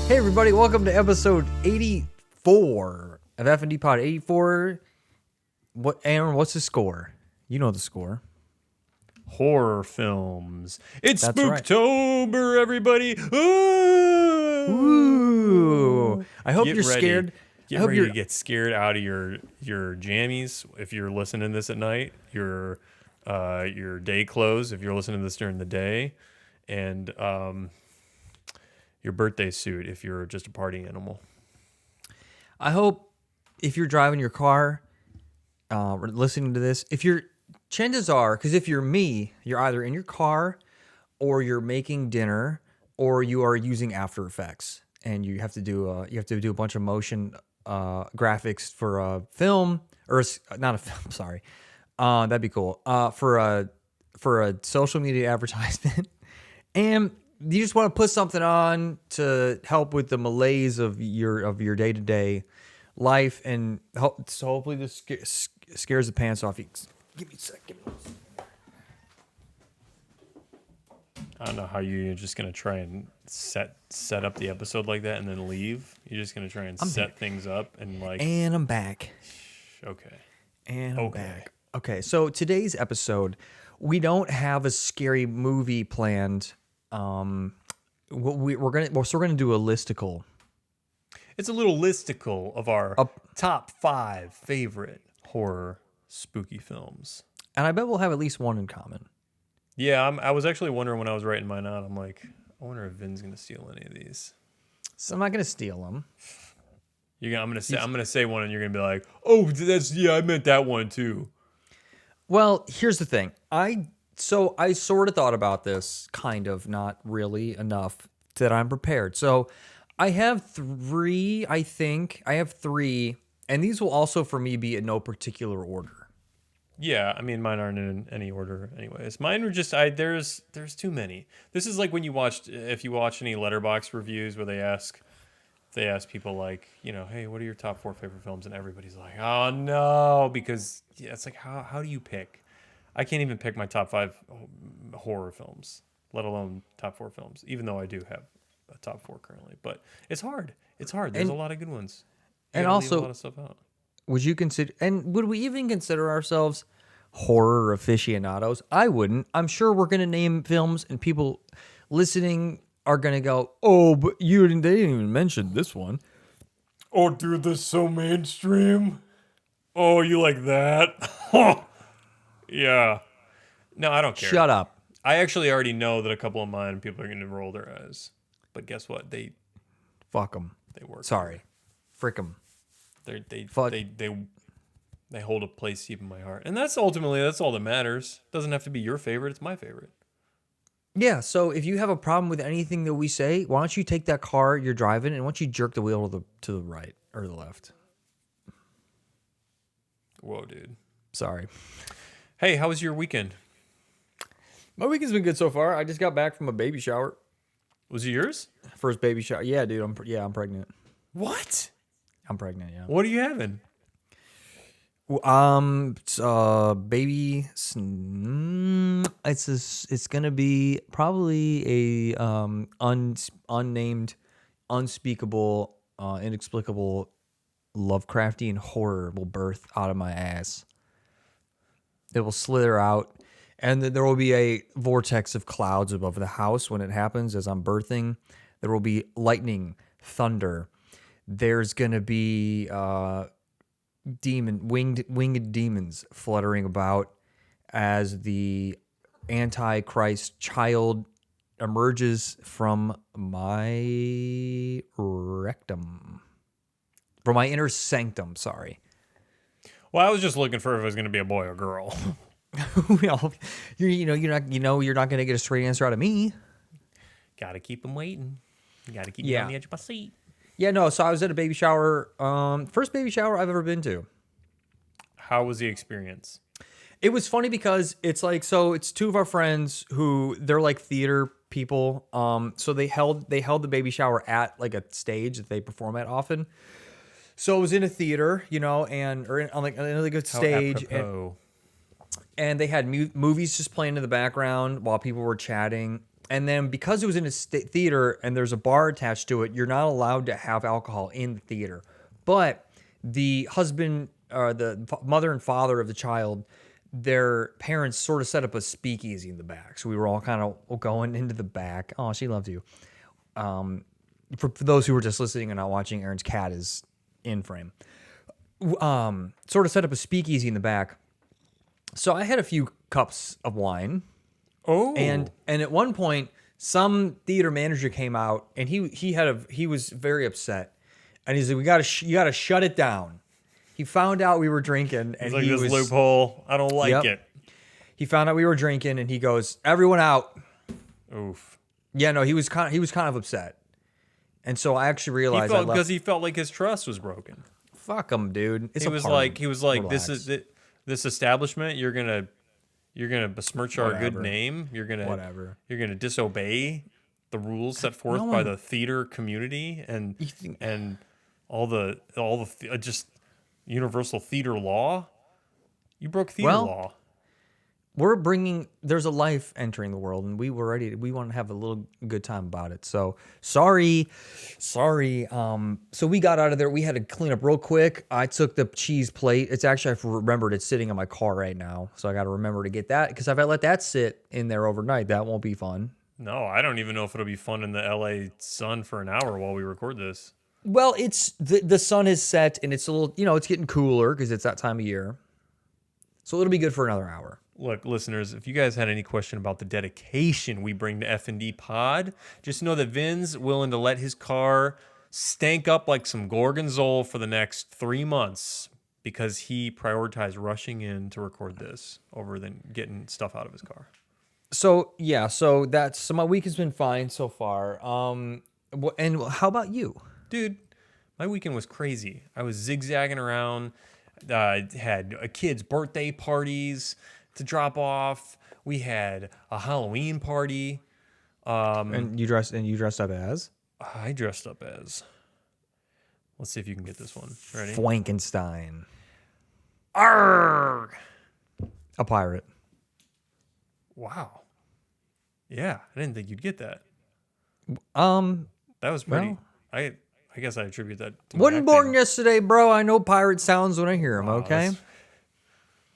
Hey everybody, welcome to episode 84 of FND POD. 84. What, Aaron, what's the score? You know the score. Horror films. It's That's right. Spooktober, everybody. Ooh. I hope Get you're ready. scared. Get ready to get scared out of your jammies if you're listening to this at night, your day clothes if you're listening to this during the day, and your birthday suit if you're just a party animal. I hope if you're driving your car, or listening to this, chances are, because if you're me, you're either in your car or you're making dinner or you are using After Effects and you have to do a bunch of motion graphics for a film not a film, sorry. That'd be cool. For a social media advertisement. And you just want to put something on to help with the malaise of your day-to-day life, and so hopefully this scares the pants off you. Give me a second. I don't know how you're just gonna try and set up the episode like that and then leave. You're just gonna try and set things up and like. And I'm back. Okay. And I'm back. Okay, so today's episode, we don't have a scary movie planned. We're gonna do a listicle. It's a little listicle of our top 5 favorite horror spooky films. And I bet we'll have at least one in common. Yeah, I was actually wondering when I was writing mine out. I'm like, I wonder if Vin's gonna steal any of these. So I'm not gonna steal them. I'm gonna say one, and you're gonna be like, oh, I meant that one too. Well, here's the thing. I sort of thought about this, kind of, not really enough that I'm prepared. So I have 3, I think. I have 3, and these will also, for me, be in no particular order. Yeah, I mean, mine aren't in any order anyways. Mine were just, there's too many. This is like when if you watch any Letterboxd reviews where they ask people like, hey, what are your top 4 favorite films? And everybody's like, oh no, because it's like, how do you pick? I can't even pick my top 5 horror films, let alone top 4 films, even though I do have a top 4 currently. But it's hard. There's a lot of good ones. And also, leave a lot of stuff out. Would we even consider ourselves horror aficionados? I wouldn't. I'm sure we're going to name films and people listening are going to go, oh, but they didn't even mention this one. Oh, dude, this is so mainstream. Oh, you like that? Yeah. No, I don't care. Shut up. I actually already know that a couple of mine people are going to roll their eyes. But guess what? Fuck them. They work. Sorry. Frick them. They hold a place deep in my heart. And that's all that matters. It doesn't have to be your favorite. It's my favorite. Yeah, so if you have a problem with anything that we say, why don't you take that car you're driving and why don't you jerk the wheel to the right or the left? Whoa, dude. Sorry. Hey, how was your weekend? My weekend's been good so far. I just got back from a baby shower. Was it yours? First baby shower. Yeah, dude. I'm pregnant. What? I'm pregnant, yeah. What are you having? It's baby. It's gonna be probably a unnamed, unspeakable, inexplicable, Lovecraftian horror will birth out of my ass. It will slither out, and then there will be a vortex of clouds above the house when it happens as I'm birthing. There will be lightning, thunder. There's gonna be winged demons fluttering about as the Antichrist child emerges from my rectum, from my inner sanctum. Sorry. Well, I was just looking for if it was going to be a boy or girl. You're not going to get a straight answer out of me. Got to keep them waiting. You got to keep me on the edge of my seat. Yeah, no. So I was at a baby shower. First baby shower I've ever been to. How was the experience? It was funny because it's like, so it's 2 of our friends who they're like theater people. So they held the baby shower at like a stage that they perform at often. So it was in a theater, on like a good stage, and they had movies just playing in the background while people were chatting. And then because it was in a theater and there's a bar attached to it, you're not allowed to have alcohol in the theater. But the husband or the mother and father of the child, their parents sort of set up a speakeasy in the back. So we were all kind of going into the back. Oh, she loves you. For those who were just listening and not watching, Aaron's cat is in frame. Sort of set up a speakeasy in the back. So I had a few cups of wine. Oh. And at one point, some theater manager came out and he was very upset. And he's like, you gotta shut it down. He found out we were drinking and He's like, this loophole. I don't like it. He found out we were drinking and he goes, everyone out. Oof. Yeah, no, he was kind of upset. And so I actually realized because he felt like his trust was broken. Fuck him, dude. He was like, relax. this establishment, you're gonna besmirch our good name. You're gonna disobey the rules set forth by the theater community and all the just universal theater law. You broke theater law. There's a life entering the world, and we want to have a little good time about it. So sorry. So we got out of there. We had to clean up real quick. I took the cheese plate. It's actually, I've remembered it's sitting in my car right now. So I got to remember to get that, because if I let that sit in there overnight, that won't be fun. No, I don't even know if it'll be fun in the LA sun for an hour while we record this. Well, it's the sun is set and it's a little, it's getting cooler because it's that time of year. So it'll be good for another hour. Look, listeners, if you guys had any question about the dedication we bring to FND Pod, just know that Vin's willing to let his car stank up like some gorgonzola for the next 3 months because he prioritized rushing in to record this over than getting stuff out of his car. So my week has been fine so far. And how about you? Dude, my weekend was crazy. I was zigzagging around, had a kid's birthday parties to drop off. We had a Halloween party. And you dressed up as? I dressed up as. Let's see if you can get this one. Ready? Frankenstein. Arrgh! A pirate. Wow. Yeah, I didn't think you'd get that. That was pretty. Well, I guess I attribute that to wasn't born yesterday, bro. I know pirate sounds when I hear them. Okay.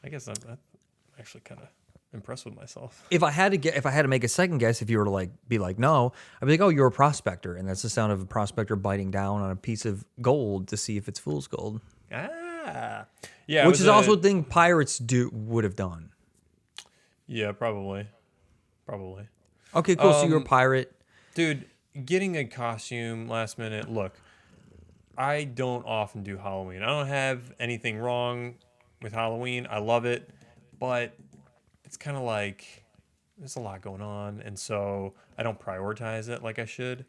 I guess I'm actually kind of impressed with myself. If I had to make a second guess, if you were to be like, no, I'd be like, oh, you're a prospector, and that's the sound of a prospector biting down on a piece of gold to see if it's fool's gold. Ah, yeah. Which is also a thing pirates would have done. Yeah, probably. Okay, cool. So you're a pirate, dude. Getting a costume last minute. Look, I don't often do Halloween. I don't have anything wrong with Halloween. I love it, but it's kind of like there's a lot going on, and so I don't prioritize it like I should.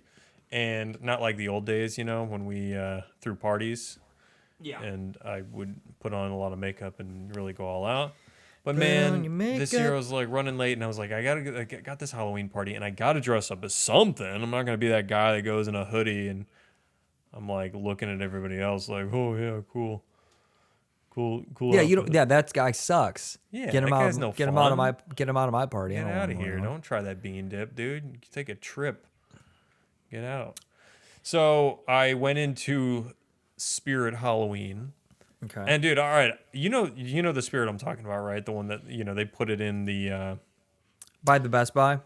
And not like the old days, when we threw parties. Yeah. And I would put on a lot of makeup and really go all out. But man, this year I was like running late, and I was like, I got this Halloween party, and I got to dress up as something. I'm not gonna be that guy that goes in a hoodie, and I'm like looking at everybody else like, oh yeah, cool. Yeah, that guy sucks. Yeah, get him out. No get fun. him out of my party. Get out of here! Don't try that bean dip, dude. Take a trip. Get out. So I went into Spirit Halloween. Okay. And dude, all right, you know the Spirit I'm talking about, right? The one that they put it in the by the Best Buy.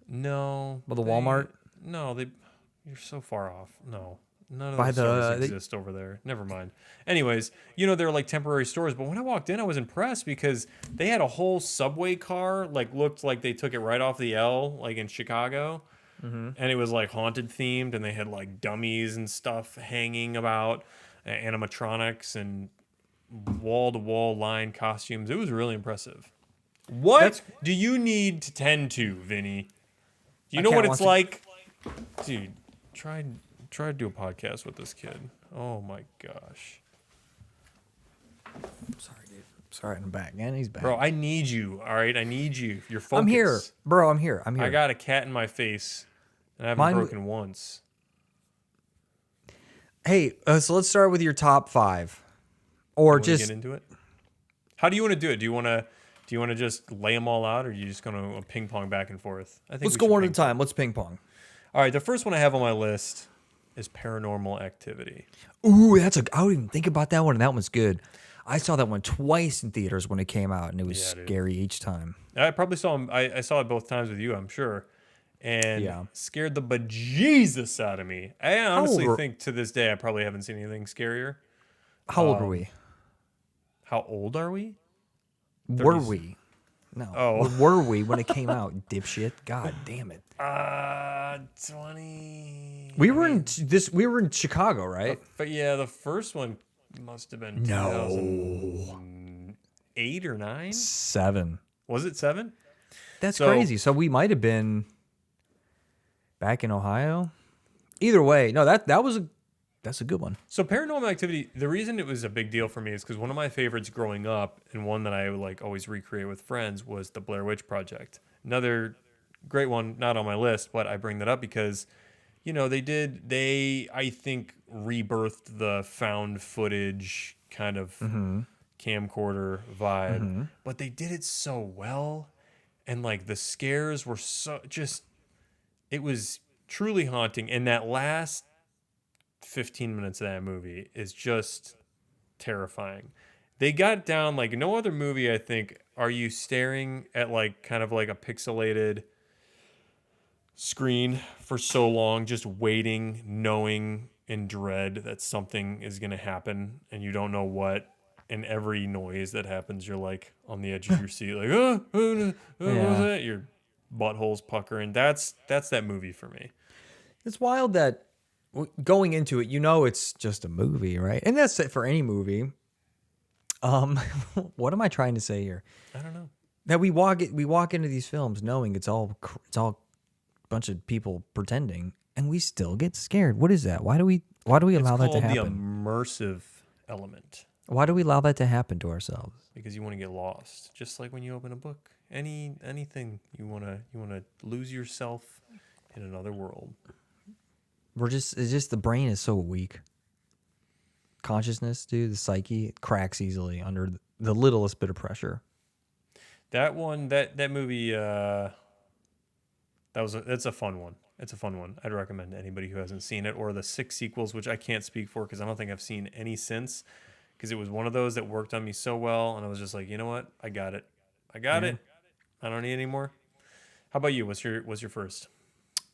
No. Well, the Walmart. No, you're so far off. No, none of by those stores exist over there. Never mind. Anyways, they're like temporary stores. But when I walked in, I was impressed because they had a whole subway car, like looked like they took it right off the L, like in Chicago, and it was like haunted themed, and they had like dummies and stuff hanging about. Animatronics and wall-to-wall line costumes. It was really impressive. What do you need to tend to, Vinny? Do you know what it's like? Dude, try to do a podcast with this kid. Oh my gosh. I'm sorry, dude. Sorry, I'm back. And he's back. Bro, I need you, all right? I need you. You're focused. I'm here. Bro, I'm here. I got a cat in my face, and I haven't broken once. Hey, so let's start with your top 5, or just get into it. How do you want to do it? Do Do you want to just lay them all out, or are you just going to ping pong back and forth? I think Let's we go should one at ping a time. Let's ping pong. All right, the first one I have on my list is Paranormal Activity. Ooh, I didn't even think about that one, and that one's good. I saw that one twice in theaters when it came out, and it was scary each time. I probably saw him. I saw it both times with you, I'm sure, and Yeah. scared the bejesus out of me. I honestly think to this day I probably haven't seen anything scarier. How old were we? How old are we? Were we? No. Oh. Were we when it came out, dipshit? God damn it. 20. We were in Chicago, right? But yeah, the first one must have been 2008 or 9. 7. Was it 7? That's crazy. So we might have been back in Ohio. Either way, no, that's a good one. So Paranormal Activity, the reason it was a big deal for me is because one of my favorites growing up, and one that I like always recreate with friends, was the Blair Witch Project. Another great one, not on my list, but I bring that up because, you know, they I think rebirthed the found footage kind of camcorder vibe, but they did it so well, and like the scares were it was truly haunting, and that last 15 minutes of that movie is just terrifying. They got down like no other movie, I think. Are you staring at like kind of like a pixelated screen for so long, just waiting, knowing in dread that something is going to happen and you don't know what, and every noise that happens you're like on the edge of your seat like what was that? Your butthole's puckering. That's that movie for me. It's wild that going into it, you know, it's just a movie, right? And that's it for any movie. What am I trying to say here? I don't know. That we walk into these films knowing it's all a bunch of people pretending, and we still get scared. What is that? Why do we allow that to happen? It's called the immersive element. Why do we allow that to happen to ourselves? Because you want to get lost, just like when you open a book. Anything you want to lose yourself in another world. It's just the brain is so weak. Consciousness, dude, the psyche, it cracks easily under the littlest bit of pressure. That one, that movie, that's a fun one. It's a fun one. I'd recommend to anybody who hasn't seen it, or the 6 sequels, which I can't speak for because I don't think I've seen any since. Because it was one of those that worked on me so well, and I was just like, you know what, I got it. I don't need any more. How about you? What's your first?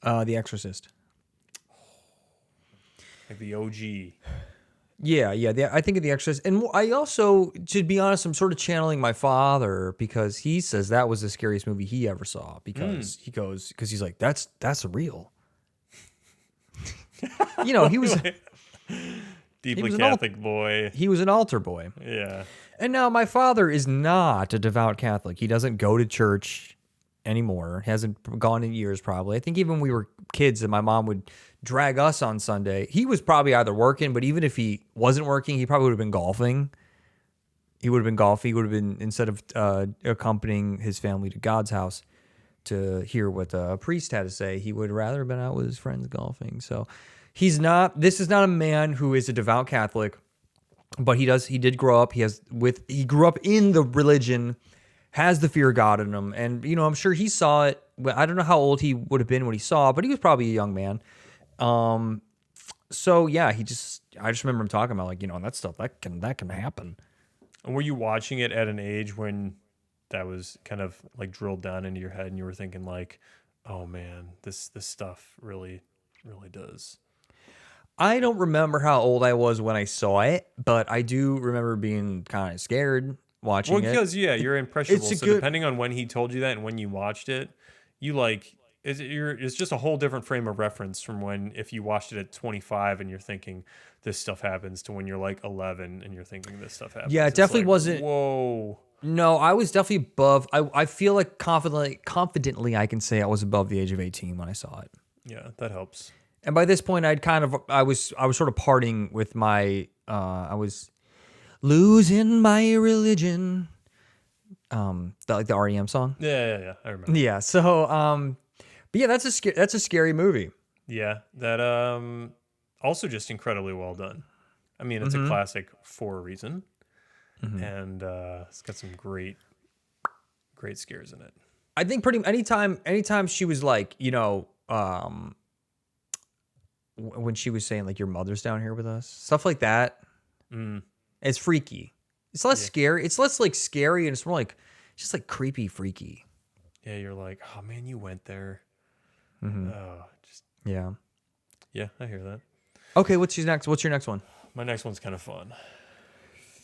The Exorcist. Like the OG. Yeah. I think of The Exorcist. And I also, to be honest, I'm sort of channeling my father because he says that was the scariest movie he ever saw because he's like, that's real. You know, he was deeply Catholic boy. He was an altar boy. Yeah. And now my father is not a devout Catholic. He doesn't go to church anymore. Hasn't gone in years probably. I think even when we were kids and my mom would drag us on Sunday, he was probably either working, but even if he wasn't working, he probably would have been golfing. He would have been golfing. He would have been, instead of accompanying his family to God's house to hear what the priest had to say, he would rather have been out with his friends golfing. So this is not a man who is a devout Catholic, but he did grow up. He grew up in the religion, has the fear of God in him. And, you know, I'm sure he saw it. I don't know how old he would have been when he saw it, but he was probably a young man. So yeah, I just remember him talking about, like, you know, that stuff that can happen. And were you watching it at an age when that was kind of like drilled down into your head and you were thinking like, oh man, this stuff really, really does? I don't remember how old I was when I saw it, but I do remember being kind of scared watching it. Well, because you're impressionable. So depending on when he told you that and when you watched it, you like, it's just a whole different frame of reference from when, if you watched it at 25 and you're thinking this stuff happens, to when you're like 11 and you're thinking this stuff happens. Yeah, it definitely wasn't. Whoa. No, I was definitely above. I feel like confidently I can say I was above the age of 18 when I saw it. Yeah, that helps. And by this point, I was sort of parting with my. I was losing my religion. Like the REM song. Yeah, I remember. Yeah. So, but yeah, that's a scary movie. Yeah, that also just incredibly well done. I mean, it's a classic for a reason, and it's got some great great scares in it. I think pretty anytime she was like, when she was saying like your mother's down here with us, stuff like that. It's freaky. It's less scary. It's less like scary, and it's more like just like creepy, freaky. Yeah, you're like, oh man, you went there. Yeah. Yeah, I hear that. Okay, what's your next one? My next one's kind of fun.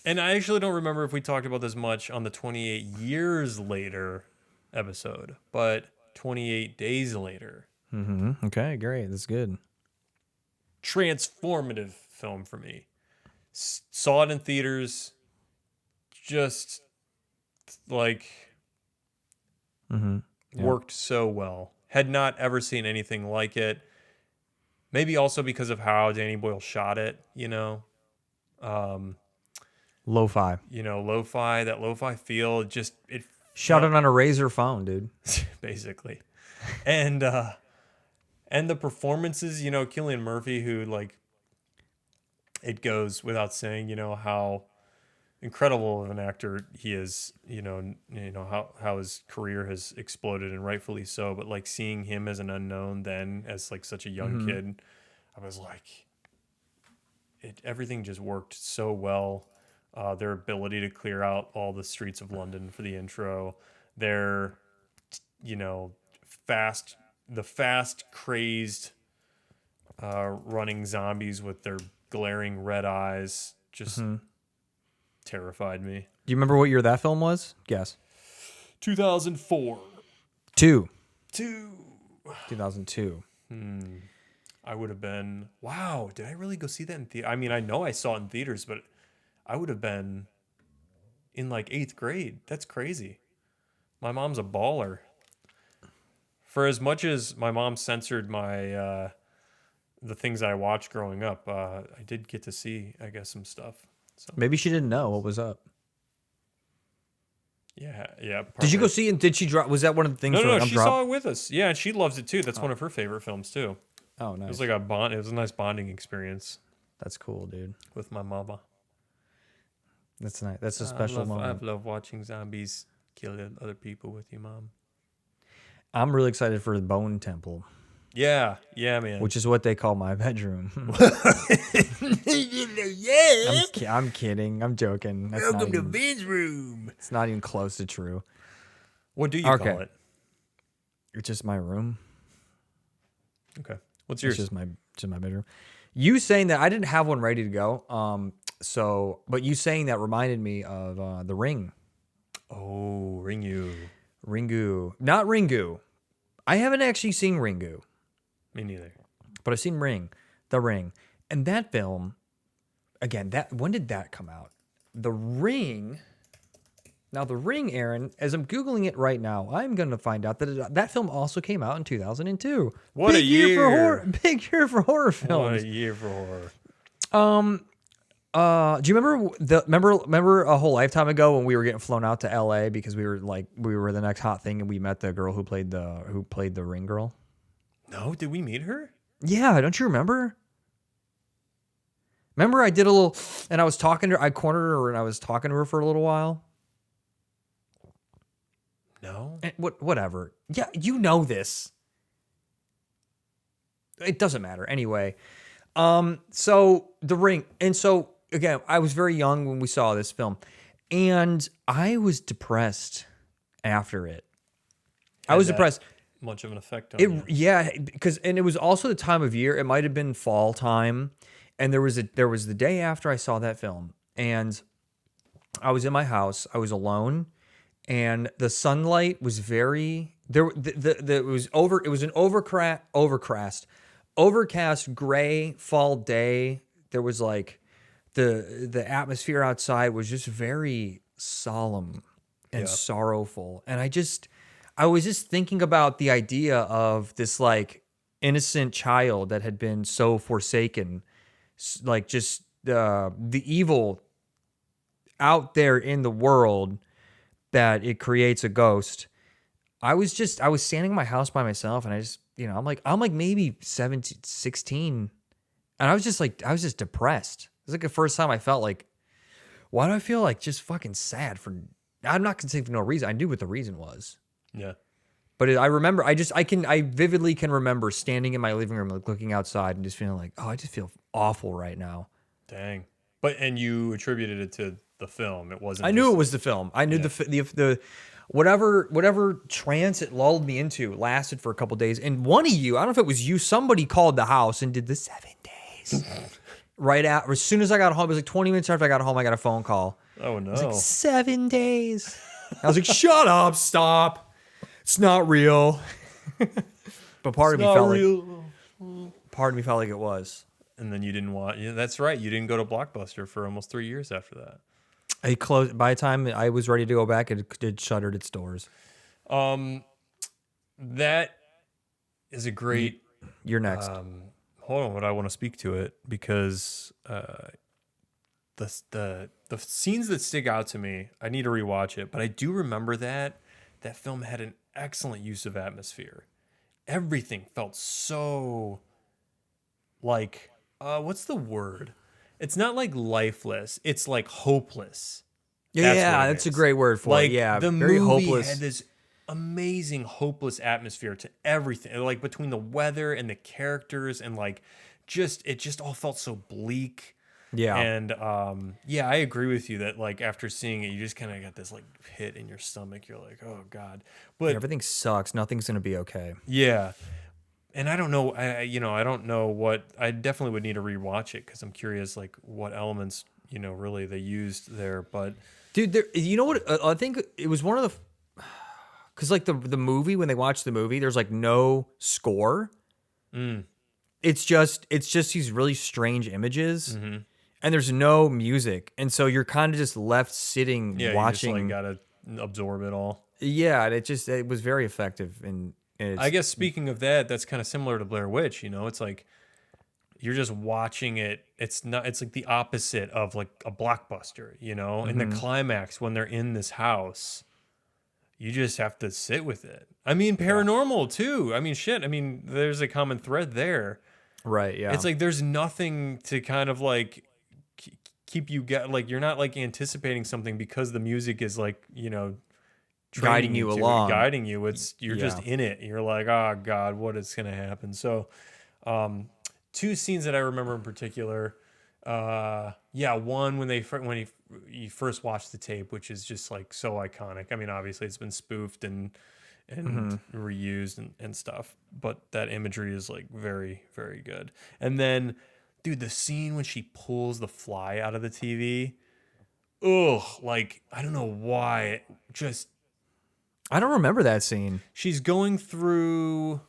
And I actually don't remember if we talked about this much on the 28 years later episode, but 28 days later. Okay, great. That's good. Transformative film for me. Saw it in theaters. Just like worked so well. Had not ever seen anything like it. Maybe also because of how Danny Boyle shot it, Lo-fi. That lo-fi feel, it Shot it on a Razor phone, dude. basically. And the performances, Cillian Murphy, who like, it goes without saying, how incredible of an actor he is, how his career has exploded, and rightfully so. But like seeing him as an unknown then, as like such a young kid, I was like, everything just worked so well. Their ability to clear out all the streets of London for the intro, their, fast, crazed, running zombies with their glaring red eyes, just terrified me. Do you remember what year that film was? Guess. 2004. 2002. I would have been, wow, did I really go see that in theater? I mean, I know I saw it in theaters, but I would have been in like 8th grade. That's crazy. My mom's a baller. For as much as my mom censored my the things I watched growing up, I did get to see, I guess, some stuff. So Maybe she didn't know what was up. yeah. Did you go see it? Did she drop? Was that one of the things? No, she saw it with us. Yeah, and she loves it too. That's one of her favorite films too. Oh, nice. It was like a bond. It was a nice bonding experience That's cool, dude. with my mama. That's nice. That's a special moment. I love watching zombies kill other people with you, Mom. I'm really excited for the Bone Temple. Yeah, man. Which is what they call my bedroom. I'm kidding. I'm joking. Welcome to Vin's room. It's not even close to true. What do you call it? It's just my room. Okay. What's yours? It's just my bedroom. You saying that, I didn't have one ready to go. But you saying that reminded me of The Ring. Oh, Ringu. Not Ringu. I haven't actually seen Ringu. Me neither. But I've seen The Ring. And that film, again, when did that come out? The Ring. Now, The Ring, Aaron, as I'm Googling it right now, I'm going to find out that that film also came out in 2002. What a year. Big year for horror films. What a year for horror. Do you remember a whole lifetime ago when we were getting flown out to LA because we were the next hot thing, and we met the girl who played the Ring girl? No, did we meet her? Yeah, don't you remember? Remember I did a little, and I was talking to her, I cornered her and I was talking to her for a little while. No. And whatever. Yeah, you know this. It doesn't matter. Anyway, so The Ring. And so, again, I was very young when we saw this film, and I was depressed after it. I was depressed. Much of an effect on you. Yeah, and it was also the time of year. It might have been fall time, and there was the day after I saw that film, and I was in my house. I was alone, and the sunlight was very there. It was an overcast gray fall day. There was like the atmosphere outside was just very solemn and sorrowful, and I was just thinking about the idea of this like innocent child that had been so forsaken, like just the evil out there in the world that it creates a ghost. I was standing in my house by myself, and I just, I'm like maybe 17, 16, and I was just depressed. It was like the first time I felt like, why do I feel like just fucking sad for I'm not gonna say for no reason. I knew what the reason was. Yeah. But I remember, I vividly can remember standing in my living room, like looking outside and just feeling like, oh, I just feel awful right now. Dang. And you attributed it to the film. It wasn't I knew it was the film. I knew the whatever trance it lulled me into lasted for a couple days. And one of you, I don't know if it was you, somebody called the house and did the 7 days. Right out, as soon as I got home, it was like 20 minutes after I got home, I got a phone call. Oh no. It was like 7 days. I was like, shut up, stop. It's not real. But part of me felt like it was. And then you didn't watch. Yeah, that's right. You didn't go to Blockbuster for almost 3 years after that. I closed by the time I was ready to go back. It shuttered its doors. That is a great. You're next. Hold on, what I want to speak to it because the scenes that stick out to me, I need to rewatch it, but I do remember that film had an excellent use of atmosphere. Everything felt so like what's the word? It's not like lifeless. It's like hopeless. That's a great word for it. Yeah, the very movie hopeless. had this amazing hopeless atmosphere to everything. Like between the weather and the characters and like it just all felt so bleak. Yeah. And I agree with you that like after seeing it, you just kind of got this like pit in your stomach. You're like, oh God. But everything sucks. Nothing's gonna be okay. yeah. And I don't know. I don't know what. I definitely would need to rewatch it because I'm curious, like what elements really they used there. But dude, you know what? I think it was one of the, because like the movie, when they watch the movie, there's like no score. It's just these really strange images, and there's no music, and so you're kind of just left sitting watching. You just, like, gotta absorb it all. Yeah, and it was very effective and. I guess speaking of that, that's kind of similar to Blair Witch. It's like you're just watching it. It's like the opposite of like a blockbuster. In the climax when they're in this house, you just have to sit with it. I mean, paranormal too. I mean, shit. I mean, there's a common thread there. Right. Yeah. It's like there's nothing to kind of like keep you like you're not like anticipating something because the music is like guiding you along. Guiding you. You're just in it. You're like, oh God, what is going to happen? So, two scenes that I remember in particular. One when you first watched the tape, which is just like so iconic. I mean, obviously it's been spoofed and reused and stuff, but that imagery is like very, very good. And then, dude, the scene when she pulls the fly out of the TV. Ugh, like I don't know why. I don't remember that scene. She's going through.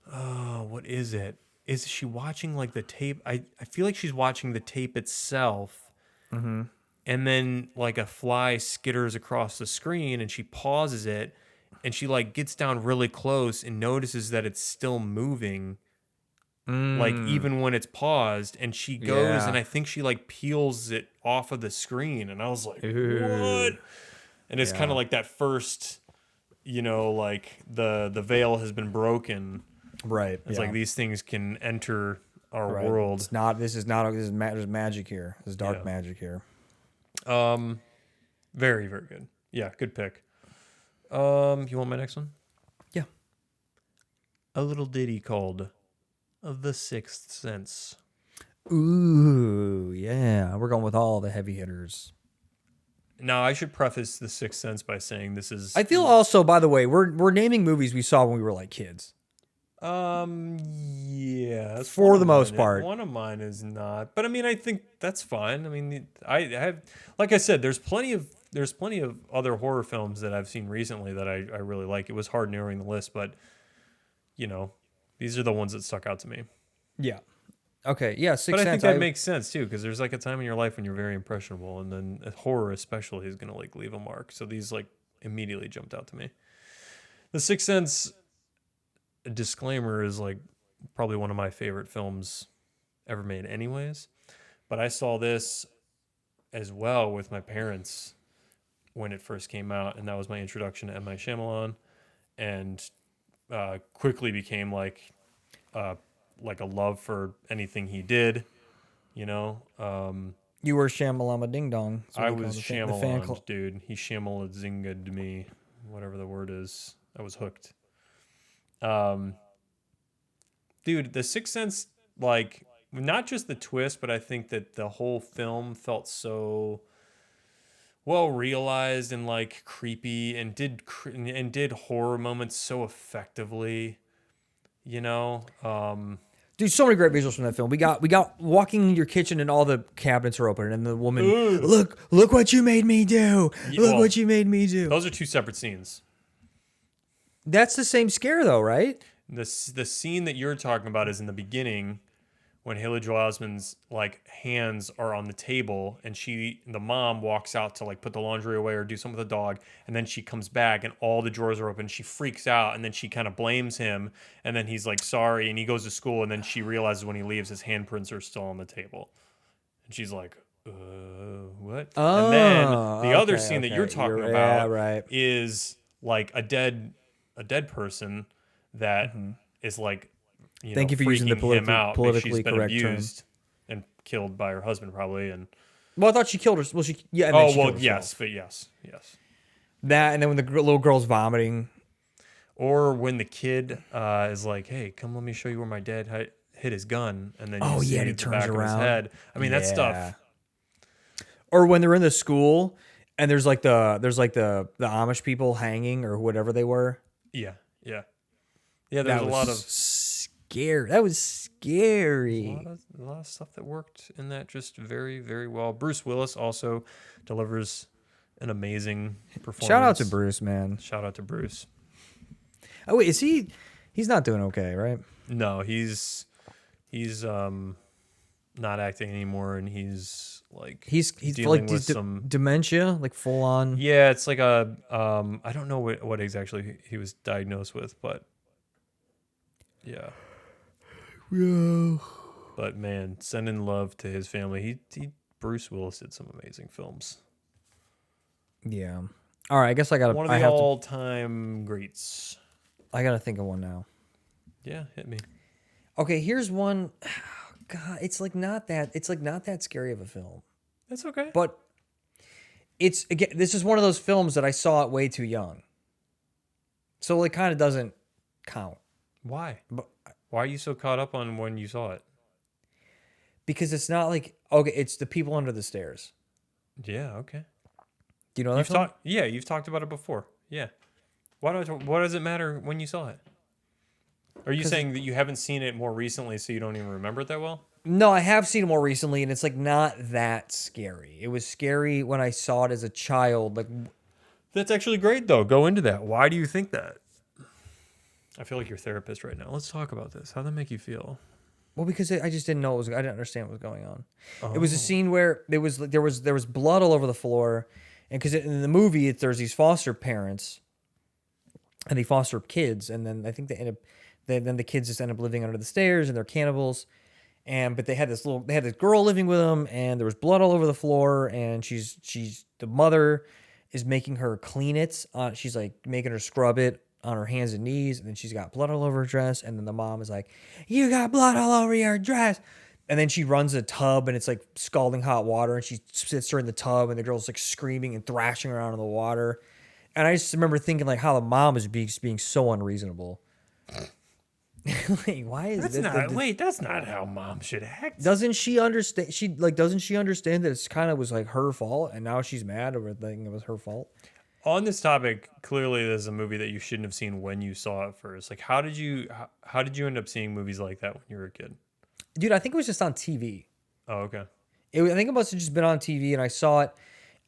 What is it? Is she watching like the tape? I feel like she's watching the tape itself. And then like a fly skitters across the screen and she pauses it and she like gets down really close and notices that it's still moving. Like even when it's paused, and she goes and I think she like peels it off of the screen. And I was like, what? And it's kind of like that first... like the veil has been broken. Right. It's like these things can enter our world. This is magic here. There's dark magic here. Very, very good. Yeah, good pick. You want my next one? Yeah. A little ditty called The Sixth Sense. Ooh, yeah. We're going with all the heavy hitters. Now, I should preface The Sixth Sense by saying this is... I feel also, by the way, we're naming movies we saw when we were like kids. Yeah. For the most part. One of mine is not. But I mean, I think that's fine. I mean, I have... Like I said, there's plenty of other horror films that I've seen recently that I really like. It was hard narrowing the list, but, these are the ones that stuck out to me. Yeah. Okay, yeah, Sixth Sense. But I think that makes sense too, because there's like a time in your life when you're very impressionable, and then horror especially is gonna like leave a mark. So these like immediately jumped out to me. The Sixth Sense, disclaimer, is like probably one of my favorite films ever made, anyways. But I saw this as well with my parents when it first came out, and that was my introduction to M. Night Shyamalan, and quickly became like a love for anything he did, You were Shamalama Ding Dong. That's what I they call was the fan Shyamalan, dude. He Shyamalan-zinga'd me, whatever the word is. I was hooked. Dude, The Sixth Sense, like, not just the twist, but I think that the whole film felt so well realized and like creepy, and did horror moments so effectively. You know, Dude, so many great visuals from that film. We got walking in your kitchen and all the cabinets are open, and the woman, Ugh. look what you made me do. Look well, what you made me do. Those are two separate scenes. That's the same scare though, right? The scene that you're talking about is in the beginning, when Haley Joel Osment's like hands are on the table, and the mom walks out to like put the laundry away or do something with the dog, and then she comes back and all the drawers are open. She freaks out, and then she kind of blames him, and then he's like sorry, and he goes to school, and then she realizes when he leaves his handprints are still on the table, and she's like, what? Oh, and then the other scene that you're talking about right. is like a dead person that is like, Thank you for using the politically been correct term. abused and killed by her husband probably. And Well, I thought she killed her. Well, yeah. And then she killed herself. yes, but yes. That, and then when the little girl's vomiting. Or when the kid is like, "Hey, come, let me show you where my dad hit his gun," and then you see and he the turns back around. of his head. I mean, that stuff. Or when they're in the school and there's like the Amish people hanging or whatever they were. Yeah. There's a lot of scary. That was scary. a lot of stuff that worked in that just very, very well. Bruce Willis also delivers an amazing performance. Shout out to Bruce, man. Shout out to Bruce. Oh wait, is he? He's not doing okay, right? No, he's not acting anymore, and he's dealing with some dementia, like full on. Yeah, it's like a I don't know what exactly he was diagnosed with, but yeah. But man, sending love to his family. He Bruce Willis did some amazing films. Yeah. All right, I guess I got one of the all-time greats. I got to think of one now. Yeah, hit me. Okay, here's one. God, it's like not that scary of a film. That's okay. But it's, again, this is one of those films that I saw it way too young. So it kind of doesn't count. Why? But why are you so caught up on when you saw it? Because it's not like, okay, it's The People Under the Stairs. Yeah, okay. Do you know that film? You've talked about it before. Yeah. What does it matter when you saw it? Are you saying that you haven't seen it more recently, so you don't even remember it that well? No, I have seen it more recently, and it's like not that scary. It was scary when I saw it as a child. Like, that's actually great, though. Go into that. Why do you think that? I feel like your therapist right now. Let's talk about this. How'd that make you feel? Well, because I just didn't know I didn't understand what was going on. Oh. It was a scene where there was blood all over the floor, and because in the movie there's these foster parents, and they foster kids, and then I think then the kids just end up living under the stairs, and they're cannibals. But they had this girl living with them, and there was blood all over the floor, and the mother is making her clean it. She's like making her scrub it on her hands and knees, and then she's got blood all over her dress, and then the mom is like, "You got blood all over your dress." And then she runs a tub, and it's like scalding hot water, and she sits her in the tub, and the girl's like screaming and thrashing around in the water. And I just remember thinking like how the mom is being so unreasonable. Like, why is that's not how mom should act. Doesn't she understand? Doesn't she understand that it's kind of was like her fault, and now she's mad over thinking it was her fault? On this topic, clearly there's a movie that you shouldn't have seen when you saw it first. Like, how did you end up seeing movies like that when you were a kid? Dude, I think it was just on TV. Oh, okay. I think it must have just been on TV, and I saw it,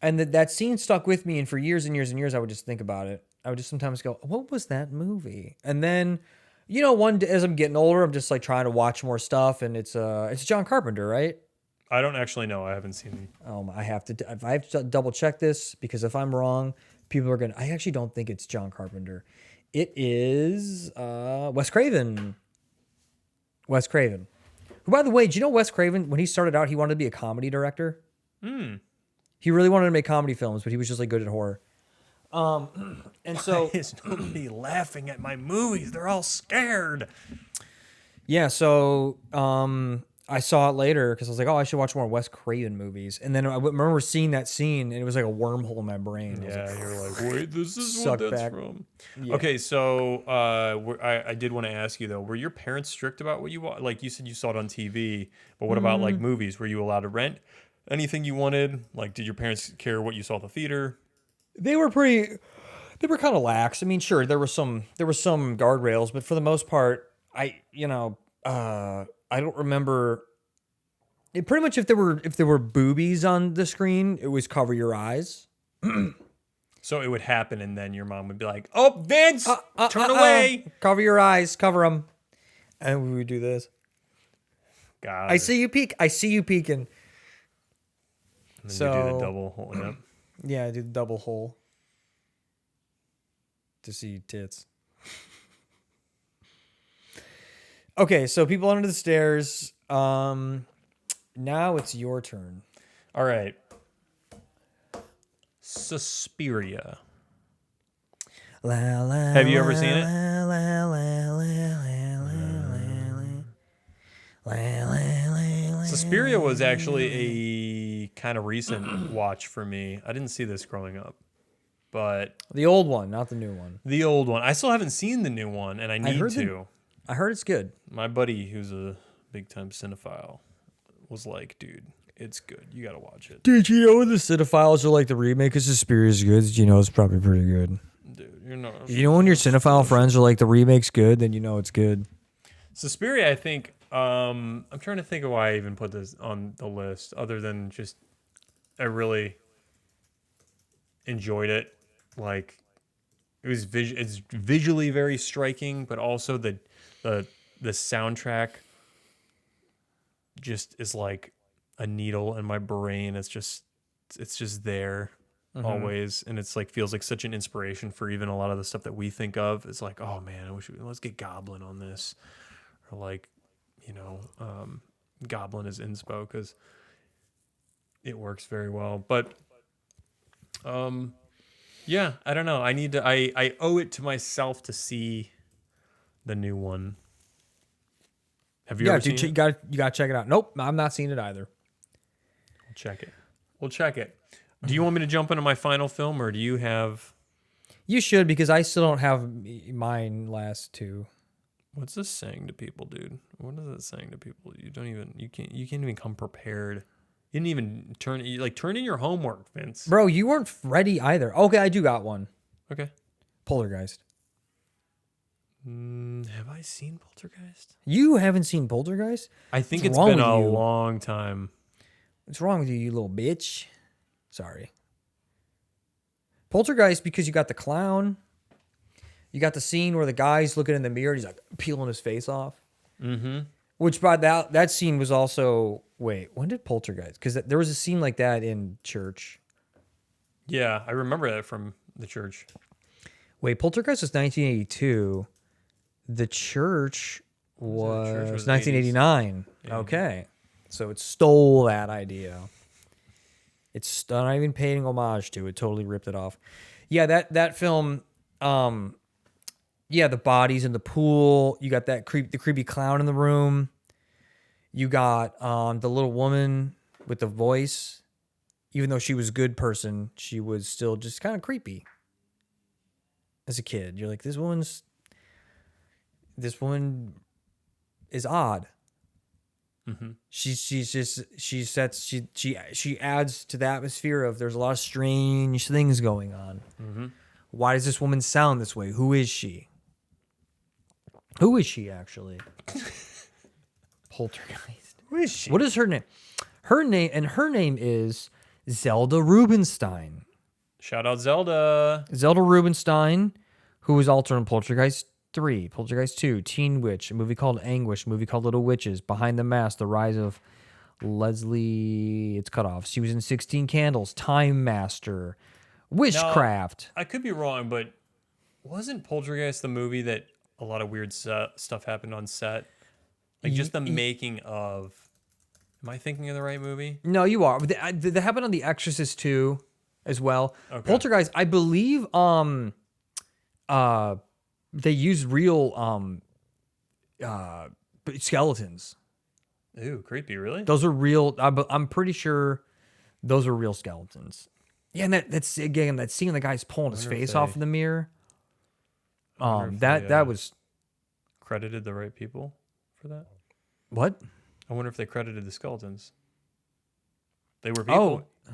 and that scene stuck with me, and for years and years and years, I would just think about it. I would just sometimes go, "What was that movie?" And then, one day as I'm getting older, I'm just like trying to watch more stuff, and it's John Carpenter, right? I don't actually know. I haven't seen. I have to double check this, because if I'm wrong, people are gonna. I actually don't think it's John Carpenter. It is Wes Craven. Wes Craven. Who, by the way, do you know Wes Craven? When he started out, he wanted to be a comedy director. He really wanted to make comedy films, but he was just like good at horror. And so why is nobody laughing at my movies? They're all scared. Yeah. So I I saw it later because I was like, oh, I should watch more Wes Craven movies. And then I remember seeing that scene, and it was like a wormhole in my brain. I was Yeah, like, you're like, wait, this is what suck that's back. from. Yeah. Okay, so I did want to ask you though, were your parents strict about what you watch? Like you said, you saw it on TV, but what about like movies? Were you allowed to rent anything you wanted? Like, did your parents care what you saw at the theater? They were kind of lax. I mean, sure, there were some guardrails, but for the most part, I don't remember. It pretty much if there were boobies on the screen, it was cover your eyes. So it would happen, and then your mom would be like, "Oh, Vince, turn away, cover your eyes, cover them," and we would do this. God, I see you peek. I see you peeking. And then So you do the double hole. Yep. yeah, I do the double hole to see tits. Okay, so people under the stairs. Now it's your turn. All right. Suspiria. Have you ever seen it? Suspiria was actually a kind of recent watch for me. I didn't see this growing up, but The old one, not the new one. the old one. I still haven't seen the new one, and I need to. I heard it's good. My buddy, who's a big-time cinephile, was like, dude, it's good. You got to watch it. Dude, you know when the cinephiles are like the remake of Suspiria is good, you know it's probably pretty good. Dude, you're not. You know when your cinephile friends are like the remake's good, then you know it's good. Suspiria, I think. I'm trying to think of why I even put this on the list, other than just I really enjoyed it. Like it was it's visually very striking, but also the soundtrack just is like a needle in my brain. It's just there always, and it's like feels like such an inspiration for even a lot of the stuff that we think of. It's like, oh man, let's get Goblin on this, or like, you know, Goblin is inspo because it works very well. But yeah, I don't know. I owe it to myself to see the new one. Have you ever seen it? You gotta check it out. Nope, I'm not seeing it either. We'll check it. Do you want me to jump into my final film, or do you have? You should, because I still don't have mine last two. What's this saying to people, dude? What is it saying to people? You can't even come prepared. You didn't even turn in your homework, Vince. Bro, you weren't ready either. Okay, I do got one. Okay. Poltergeist. Have I seen Poltergeist? You haven't seen Poltergeist? I think What's it's wrong been with a you? long time. What's wrong with you, you little bitch? Sorry. Poltergeist, because you got the clown. You got the scene where the guy's looking in the mirror and he's like peeling his face off. Mm-hmm. Which by that scene was also... Wait, when did Poltergeist? Because there was a scene like that in church. Yeah, I remember that from the church. Wait, Poltergeist was 1982. The church was 1989. Okay. So it stole that idea. It's not even paying homage to it. Totally ripped it off. Yeah, that film... yeah, the bodies in the pool. You got the creepy clown in the room. You got the little woman with the voice. Even though she was a good person, she was still just kind of creepy. As a kid, you're like, this woman is odd. Mm-hmm. She adds to the atmosphere of there's a lot of strange things going on. Mm-hmm. Why does this woman sound this way? Who is she? Who is she actually? Poltergeist. Who is she? What is her name? Her name is Zelda Rubinstein. Shout out Zelda. Zelda Rubinstein, who was also in Poltergeist 3, Poltergeist 2, Teen Witch, a movie called Anguish, a movie called Little Witches, Behind the Mask, The Rise of Leslie, it's cut off. She was in 16 Candles, Time Master, Witchcraft. I could be wrong, but wasn't Poltergeist the movie that a lot of weird stuff happened on set? Like just the making of... Am I thinking of the right movie? No, you are. That happened on The Exorcist 2 as well. Okay. Poltergeist, I believe they use real skeletons. Ew, creepy. Really? Those are real. I'm pretty sure those are real skeletons. Yeah, and that's again that scene the guy's pulling his wonder if face off they- of the mirror. I wonder if That they, was credited the right people for that. what? I wonder if they credited the skeletons. They were people. Oh,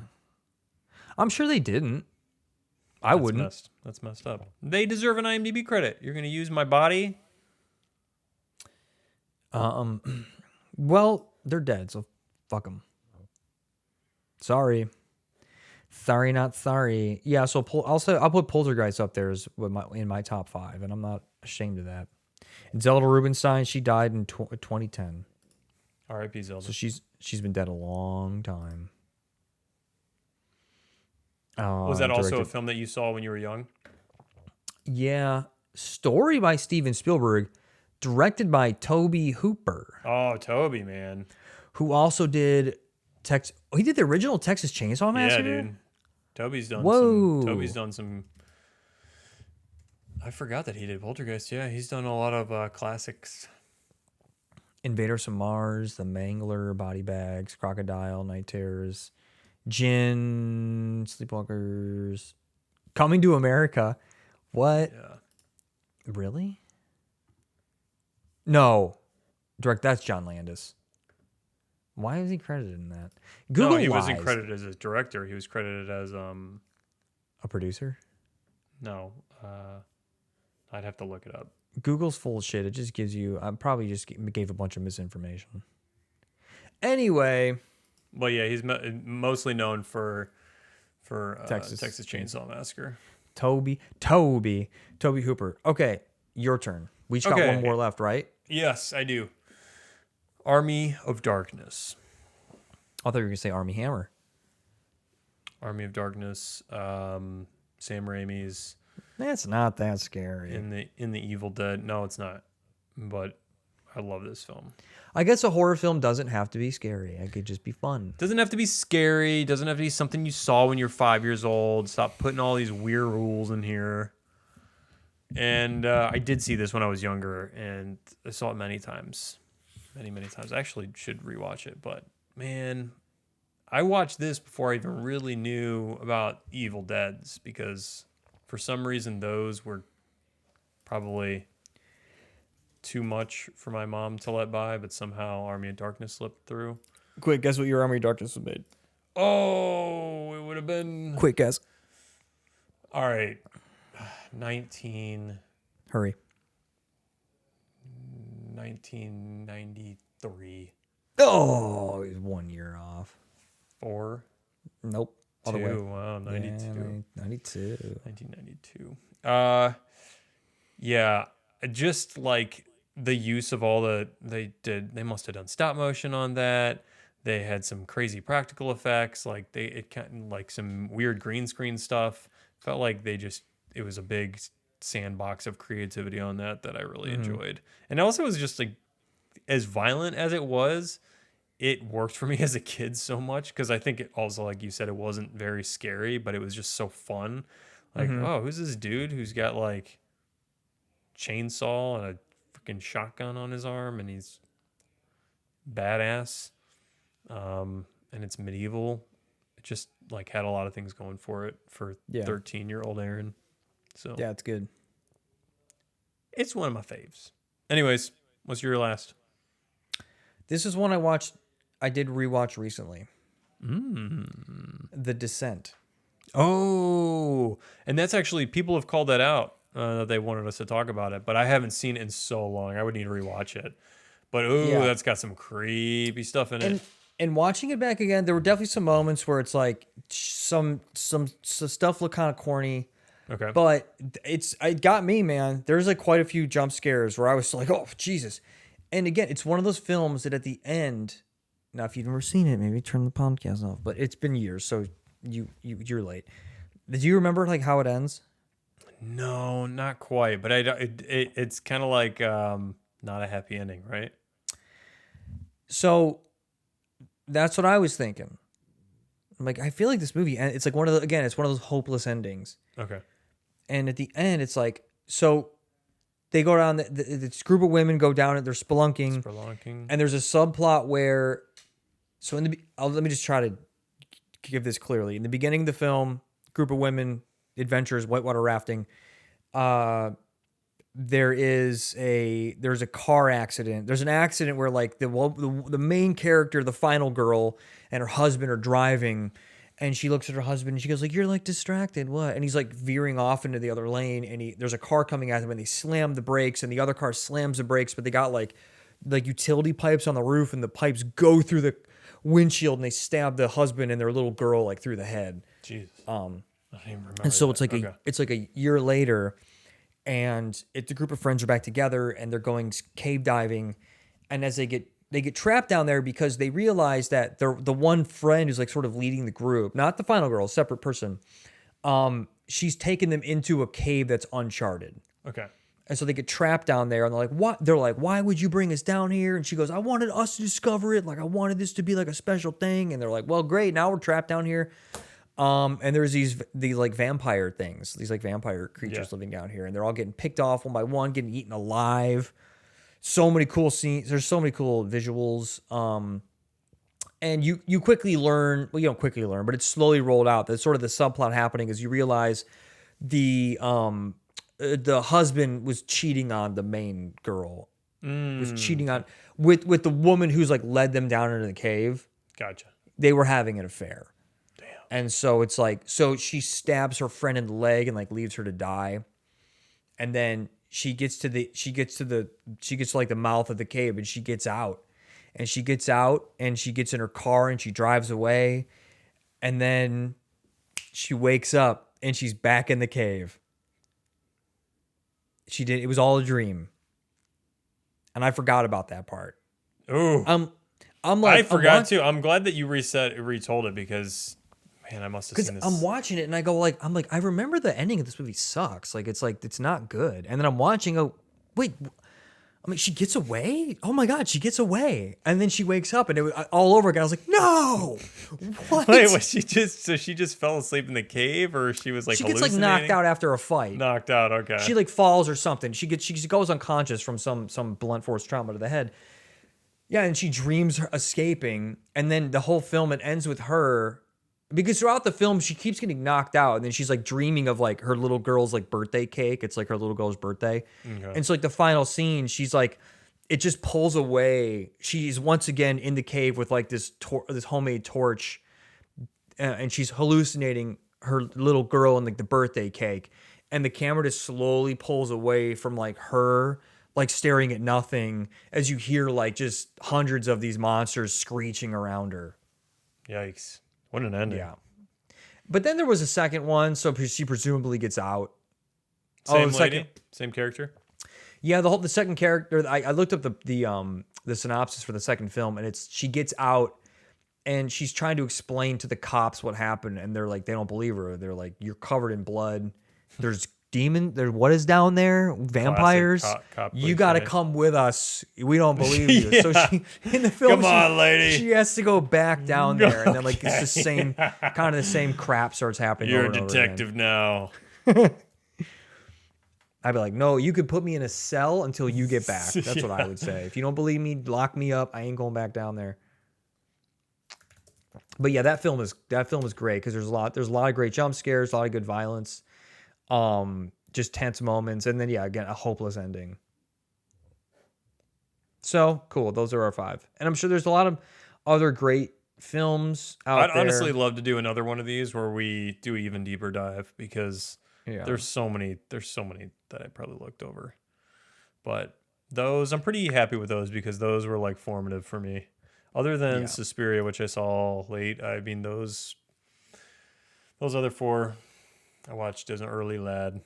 I'm sure they didn't. I wouldn't. That's messed up. They deserve an IMDb credit. You're gonna use my body. Well, they're dead, so fuck them. Sorry, not sorry. Yeah, so I'll put Poltergeist up there in my top 5, and I'm not ashamed of that. And Zelda Rubinstein, she died in 2010, R.I.P. Zelda. so she's been dead a long time. Was that also a directed- film that you saw when you were young? Yeah, story by Steven Spielberg, directed by Tobe Hooper, Oh, Toby, man. who also did he did the original Texas Chainsaw Massacre. Yeah, dude. Toby's done Whoa. Toby's done some. I forgot that he did Poltergeist. Yeah, he's done a lot of classics. Invaders from Mars, The Mangler, Body Bags, Crocodile, Night Terrors, Jinn, Sleepwalkers, Coming to America. What? Yeah. Really? No. That's John Landis. Why was he credited in that? Google No, he wasn't lies. credited as a director. He was credited as A producer? no. I'd have to look it up. Google's full of shit. It just gives you. I probably just gave a bunch of misinformation. Anyway. Well, yeah, he's mostly known for Texas Texas Chainsaw Massacre. Tobe Hooper. Okay, your turn. We just got Okay. one more left, right? Yes, I do. Army of Darkness. I thought you were gonna say Army Hammer. Army of Darkness. Sam Raimi's That's not that scary. in the Evil Dead. No, it's not. But I love this film. I guess a horror film doesn't have to be scary. It could just be fun. Doesn't have to be scary. Doesn't have to be something you saw when you're 5 years old. Stop putting all these weird rules in here. And I did see this when I was younger, and I saw it many times. Many times. I actually should rewatch it, but man, I watched this before I even really knew about Evil Deads, because for some reason those were probably too much for my mom to let by, but somehow Army of Darkness slipped through. Quick, guess what your Army of Darkness was made? Oh, it would have been... Quick guess. All right. 1993. Oh, he's 1 year off. 4. Nope. All the way. 2. Wow, 92. Yeah, 92. 1992. Yeah, just like the use of all they must have done stop motion on that. They had some crazy practical effects, like like some weird green screen stuff. Felt like it was a big sandbox of creativity on that I really enjoyed. And also it was just like, as violent as it was, it worked for me as a kid so much, because I think it also, like you said, it wasn't very scary, but it was just so fun. Like, oh, who's this dude who's got like chainsaw and a freaking shotgun on his arm, and he's badass, and it's medieval. It just like had a lot of things going for it for 13-year-old Aaron. So Yeah, it's good. it's one of my faves. Anyways, what's your last? This is one I did rewatch recently. The Descent. Oh, and that's actually, people have called that out. They wanted us to talk about it, but I haven't seen it in so long. I would need to rewatch it. But that's got some creepy stuff in it. And watching it back again, there were definitely some moments where it's like some stuff looked kind of corny. Okay. But it got me, man. There's like quite a few jump scares where I was like, oh, Jesus. And again, it's one of those films that at the end, now if you've never seen it, maybe turn the podcast off. But it's been years, so you're late. Do you remember like how it ends? No, not quite. But it's kind of like not a happy ending, right? So that's what I was thinking. I'm like, I feel like this movie, and it's like it's one of those hopeless endings. Okay. And at the end, it's like, so they go down. This group of women go down and they're spelunking, and there's a subplot where. So let me just try to give this clearly. In the beginning of the film, group of women, adventures, whitewater rafting. There's a car accident. There's an accident where like the main character, the final girl, and her husband are driving, and she looks at her husband and she goes like, "You're like distracted, what?" And he's like veering off into the other lane, and there's a car coming at him, and they slam the brakes, and the other car slams the brakes, but they got like utility pipes on the roof, and the pipes go through the windshield, and they stab the husband and their little girl like through the head. Jesus. I don't even remember. And so that. it's like a year later. And the group of friends are back together, and they're going cave diving. And as they get trapped down there because they realize that the one friend who's like sort of leading the group, not the final girl, a separate person, she's taken them into a cave that's uncharted. Okay. And so they get trapped down there, and they're like, "What?" They're like, "Why would you bring us down here?" And she goes, "I wanted us to discover it. Like I wanted this to be like a special thing." And they're like, "Well, great. Now we're trapped down here." And there's these like vampire things, these like vampire creatures living down here, and they're all getting picked off one by one, getting eaten alive. So many cool scenes. There's so many cool visuals. And you quickly learn. Well, you don't quickly learn, but it's slowly rolled out. That's sort of the subplot happening as you realize the husband was cheating on the main girl. Was cheating on with the woman who's like led them down into the cave. Gotcha. They were having an affair. And so it's like, so she stabs her friend in the leg and like leaves her to die. And then she gets to like the mouth of the cave, and she gets out and she gets in her car and she drives away. And then she wakes up and she's back in the cave. It was all a dream. And I forgot about that part. Ooh. I'm like, I forgot too. I'm glad that you retold it because man, I must have seen this. I'm watching it and I go I remember the ending of this movie sucks. Like it's not good. And then I'm watching. Oh wait, I mean she gets away. Oh my god, she gets away. And then she wakes up and it was all over again. I was like, no. What? Wait, was she just fell asleep in the cave, or she was like she gets like knocked out after a fight. Knocked out. Okay. She like falls or something. She goes unconscious from some blunt force trauma to the head. Yeah, and she dreams her escaping, and then the whole film it ends with her. Because throughout the film, she keeps getting knocked out, and then she's like dreaming of like her little girl's like birthday cake. It's like her little girl's birthday. Okay. And so like the final scene, she's like, it just pulls away. She's once again in the cave with like this homemade torch, and she's hallucinating her little girl and like the birthday cake. And the camera just slowly pulls away from like her, like staring at nothing, as you hear like just hundreds of these monsters screeching around her. Yikes. What an ending. Yeah. But then there was a second one, so she presumably gets out. Same lady? Same character? Yeah, the second character, I looked up the synopsis for the second film, and she gets out, and she's trying to explain to the cops what happened, and they're like, they don't believe her. They're like, you're covered in blood. There's what is down there? Vampires. Cop you got to come with us. We don't believe you. Yeah. So she in the film, come on, lady. She has to go back down there, and then like it's the same kind of the same crap starts happening. You're a detective now. I'd be like, no, you could put me in a cell until you get back. That's what I would say. If you don't believe me, lock me up. I ain't going back down there. But yeah, that film is great because there's a lot of great jump scares, a lot of good violence. Just tense moments, and then again a hopeless ending. So cool. Those are our 5, and I'm sure there's a lot of other great films out there. I'd honestly love to do another one of these where we do even deeper dive because there's so many that I probably looked over. But those I'm pretty happy with those because those were like formative for me. Other than Suspiria, which I saw late, I mean those other 4. I watched as an early lad.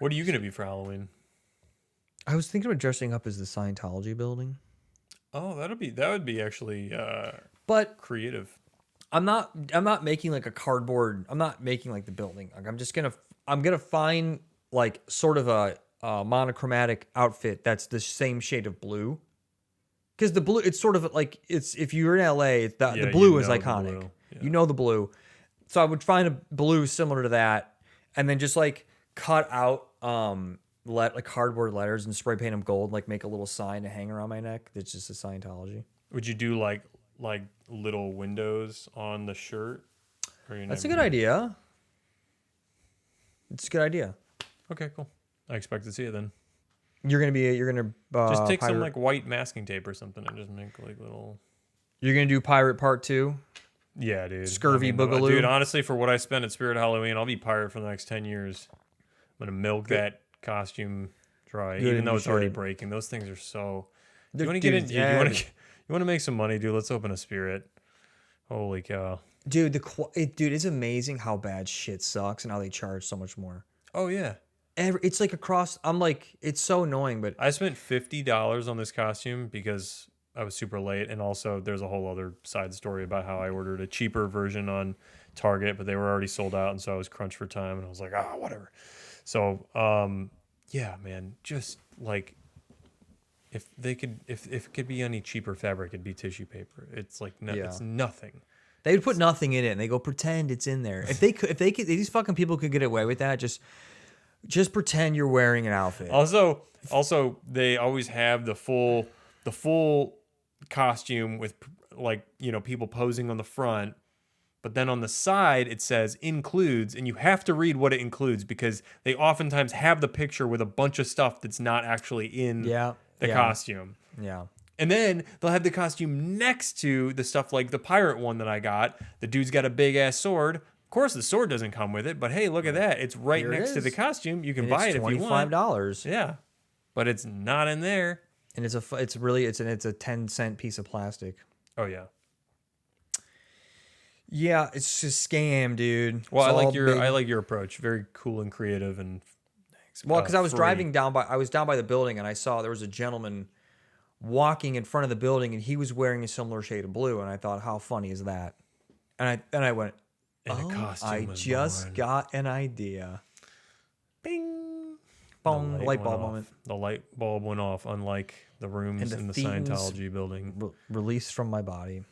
What are you going to be for Halloween? I was thinking of dressing up as the Scientology building. Oh, that would be actually but creative. I'm not making like a cardboard. I'm not making like the building. Like I'm gonna find like sort of a monochromatic outfit that's the same shade of blue. Because the blue, it's sort of like if you're in LA, the blue is iconic. Yeah. You know the blue. So I would find a blue similar to that, and then just like cut out like cardboard letters and spray paint them gold, like make a little sign to hang around my neck that's just a Scientology. Would you do like little windows on the shirt? Or you That's a never good do? idea. It's a good idea. Okay, cool. I expect to see it then. You're gonna Just take some pirate- like white masking tape or something and just make like little. You're gonna do Pirate Part 2. Yeah, dude. Scurvy Boogaloo. Dude, honestly, for what I spent at Spirit Halloween, I'll be pirate for the next 10 years. I'm gonna milk that costume dry, Good, even though you it's already should. breaking. Those things are so. They're- You want to get in? dude, You yeah. want to you want to make some money, dude? Let's open a Spirit. Holy cow! Dude, dude, it's amazing how bad shit sucks and how they charge so much more. Oh yeah. It's like across. I'm like, it's so annoying, but I spent $50 on this costume because I was super late, and also there's a whole other side story about how I ordered a cheaper version on Target, but they were already sold out, and so I was crunched for time, and I was like, whatever. So, yeah, man, just like if it could be any cheaper fabric, it'd be tissue paper. It's like it's nothing. they would put nothing in it and they go pretend it's in there. If these fucking people could get away with that, just pretend you're wearing an outfit. Also, they always have the full costume with like people posing on the front, but then on the side it says includes, and you have to read what it includes because they oftentimes have the picture with a bunch of stuff that's not actually in the costume. Yeah. And then they'll have the costume next to the stuff like the pirate one that I got. The dude's got a big ass sword. Of course, the sword doesn't come with it, but hey, look at that. It's right Here it next to the is. costume. You can And buy it's it if you want. $25. Yeah. But it's not in there. And it's a 10-cent piece of plastic. Oh, yeah. Yeah, it's just scam, dude. Well, It's all big. I like your approach. Very cool and creative and Well, because I was free. driving down by the building and I saw there was a gentleman walking in front of the building and he was wearing a similar shade of blue, and I thought, how funny is that? And I went, And the costume I was just born. got an idea. Bing. Boom, The light bulb went off. moment. The light bulb went off, unlike the rooms And the in the themes Scientology building. Released from my body.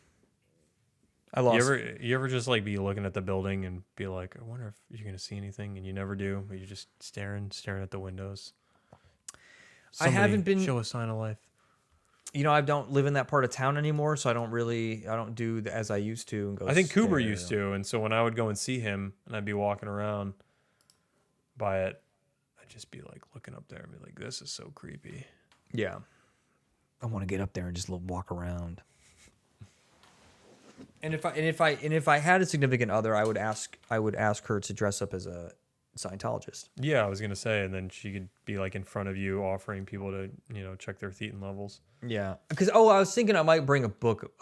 I lost. You ever just like be looking at the building and be like, I wonder if you're gonna see anything, and you never do, but you're just staring at the windows. I haven't been- show a sign of life. I don't live in that part of town anymore, so I don't do as I used to. And go I think Cooper stare. used to, and so when I would go and see him, and I'd be walking around by it, I'd just be like looking up there and be like, this is so creepy. Yeah. I want to get up there and just walk around. And if I had a significant other, I would ask her to dress up as a Scientologist. Yeah, I was gonna say, and then she could be like in front of you, offering people to check their thetan levels. Yeah. Because I was thinking I might bring a book,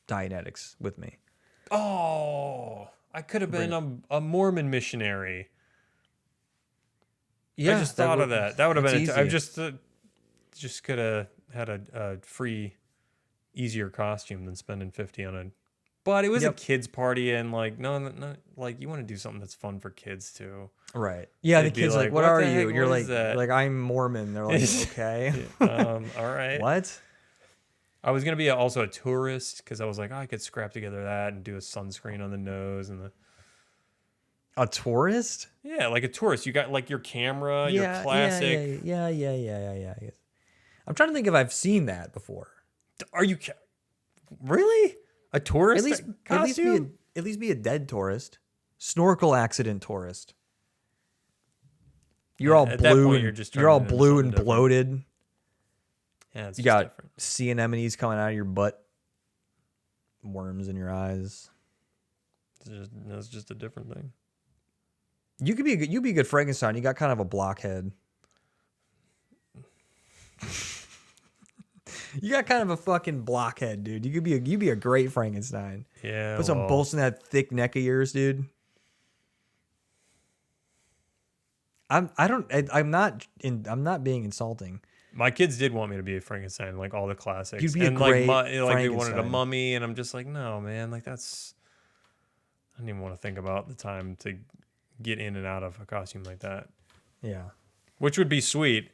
Dianetics with me. Oh, I could have been a Mormon missionary. Yeah, I just thought of that. That would have it's been. I easy. just could have had a free, easier costume than spending 50 on a. But it was a kids' party, and like no, like you want to do something that's fun for kids too. Right. Yeah, They'd the be kid's like, like, what "What are the you? heck? And you're What like, is that?" I'm Mormon. They're like, okay. All right. What? I was gonna be also a tourist because I was like, I could scrap together that and do a sunscreen on the nose and the. A tourist? Yeah, like a tourist. You got like your camera, your classic. Yeah. I'm trying to think if I've seen that before. Are you really a tourist costume? At least be a dead tourist. Snorkel accident tourist. You're all At that blue point, and just you're all turning into blue something and different. bloated. Yeah, it's You just got different. sea anemones coming out of your butt. Worms in your eyes. It's just a different thing. You'd be a good Frankenstein. You got kind of a blockhead. You got kind of a fucking blockhead, dude. You'd be a great Frankenstein. Yeah. Put some bolts in that thick neck of yours, dude. I'm not being insulting. My kids did want me to be a Frankenstein, like all the classics. You'd be a and great like they wanted a Frankenstein. mummy, and I'm just like, no, man, like that's. I didn't even want to think about the time to get in and out of a costume like that, Yeah. which would be sweet.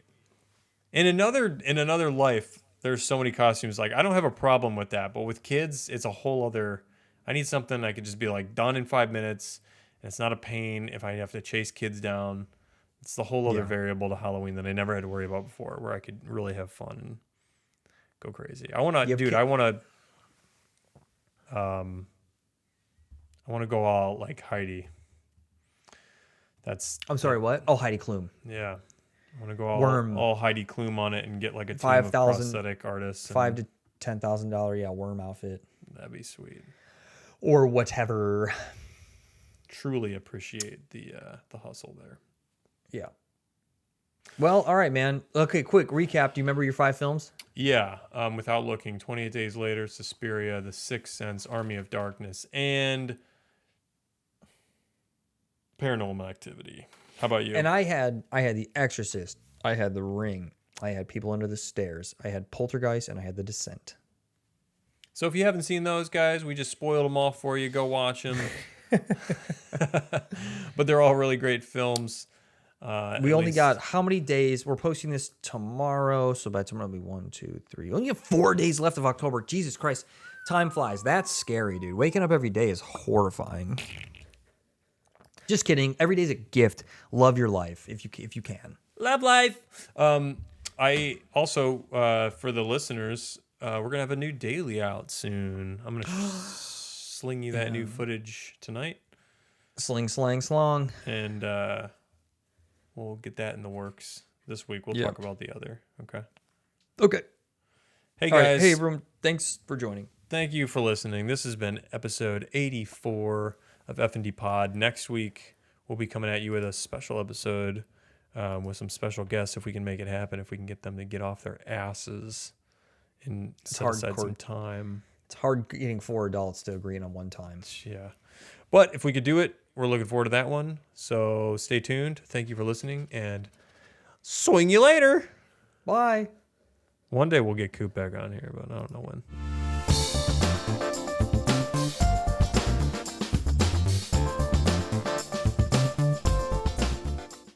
In another life, there's so many costumes. Like I don't have a problem with that, but with kids, it's a whole other. I need something I could just be like done in 5 minutes, and it's not a pain if I have to chase kids down. It's the whole other variable to Halloween that I never had to worry about before, where I could really have fun and go crazy. I want to go all like Heidi. I'm sorry, what? Oh, Heidi Klum. Yeah. I want to go all Heidi Klum on it and get like a team of prosthetic artists. $5,000 to $10,000, worm outfit. That'd be sweet. Or whatever. Truly appreciate the hustle there. Yeah. Well, all right, man. Okay, quick recap. Do you remember your 5 films? Yeah. Without looking, 28 Days Later, Suspiria, The Sixth Sense, Army of Darkness, and Paranormal Activity. How about you? And I had The Exorcist. I had The Ring. I had People Under the Stairs. I had Poltergeist, and I had The Descent. So if you haven't seen those, guys, we just spoiled them all for you. Go watch them. But they're all really great films. We only got how many days? We're posting this tomorrow, so by tomorrow it'll be 1, 2, 3. We only have 4 days left of October. Jesus Christ, time flies. That's scary, dude. Waking up every day is horrifying. Just kidding. Every day's a gift. Love your life if you can. Love life. I also for the listeners, we're gonna have a new daily out soon. I'm gonna sling you that new footage tonight. Sling, slang, slong. And we'll get that in the works this week. We'll talk about the other. Okay. Hey, guys. All right. Hey, everyone. Thanks for joining. Thank you for listening. This has been episode 84 of FND POD. Next week, we'll be coming at you with a special episode with some special guests if we can make it happen, if we can get them to get off their asses and set aside some time. It's hard getting 4 adults to agree on one time. Yeah. But if we could do it, we're looking forward to that one. So stay tuned. Thank you for listening, and swing you later. Bye. One day we'll get Coop back on here, but I don't know when.